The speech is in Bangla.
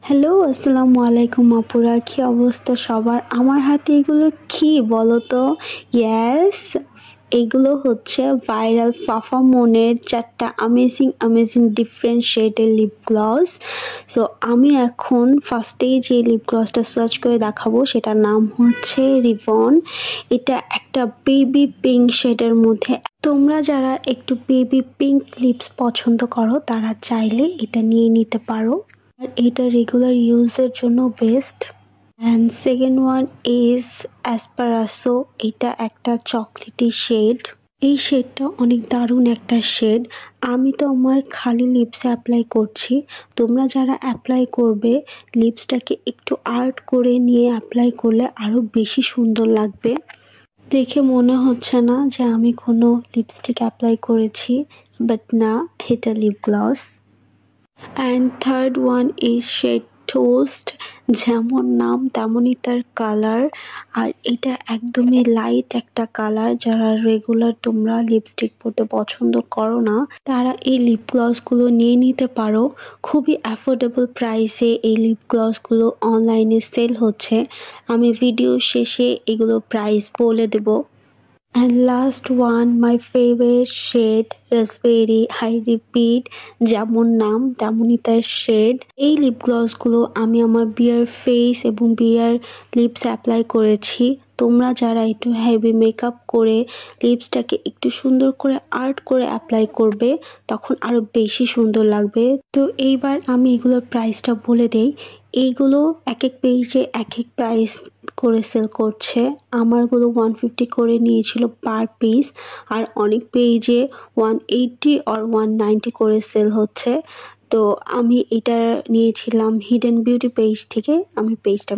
হ্যালো, আসসালামু আলাইকুম আপুরা, কি অবস্থা সবার? আমার হাতে এগুলো কি বলো তো? ইয়েস, এগুলো হচ্ছে ভাইরাল ফাফা মনের 4টা অ্যামেজিং ডিফারেন্ট শেডের লিপ গ্লস। সো আমি এখন ফার্স্টেই যে লিপ গ্লসটা সার্চ করে দেখাবো সেটার নাম হচ্ছে রিভন। এটা একটা বেবি পিঙ্ক শেডের মধ্যে। তোমরা যারা একটু বেবি পিঙ্ক লিপস পছন্দ করো তারা চাইলে এটা নিয়ে নিতে পারো। আর এটা রেগুলার ইউজের জন্য best. And second one is espresso. এটা একটা চকলেটি শেড। এই শেডটা অনেক দারুণ একটা শেড। আমি তো আমার খালি লিপসে অ্যাপ্লাই করছি। তোমরা যারা অ্যাপ্লাই করবে লিপসটাকে একটু আর্ট করে নিয়ে অ্যাপ্লাই করলে আরও বেশি সুন্দর লাগবে। দেখে মনে হচ্ছে না যে আমি কোনো লিপস্টিক অ্যাপ্লাই করেছি, বাট না, এটা lip gloss. And third one is shade toast. যেমন নাম তেমনই তার কালার। আর এটা একদমই লাইট একটা কালার। যারা রেগুলার তোমরা লিপস্টিক পরতে পছন্দ করো না তারা এই লিপ গ্লসগুলো নিয়ে নিতে পারো। খুবই অ্যাফোর্ডেবল প্রাইসে এই লিপ গ্লসগুলো অনলাইনে সেল হচ্ছে। আমি ভিডিও শেষে এগুলো প্রাইস বলে দেবো। And last one, my favorite shade, raspberry. I repeat, যেমন নাম তেমনই তার শেড। এই লিপ গ্লসগুলো আমি আমার বিয়ার ফেস এবং বিয়ার লিপস অ্যাপ্লাই করেছি। তোমরা যারা একটু হেভি মেকআপ করে লিপসটাকে একটু সুন্দর করে আর্ট করে অ্যাপ্লাই করবে তখন আরও বেশি সুন্দর লাগবে। তো এইবার আমি এগুলোর প্রাইসটা বলে দেই। এইগুলো এক এক পেজে এক এক প্রাইস করে সেল করছে। আমারগুলো 150 করে নিয়েছিল পার পিস, আর অনেক পেজে 180 আর 190 করে সেল হচ্ছে। তো আমি এটা নিয়েছিলাম হিডেন বিউটি পেজ থেকে। আমি পেজটা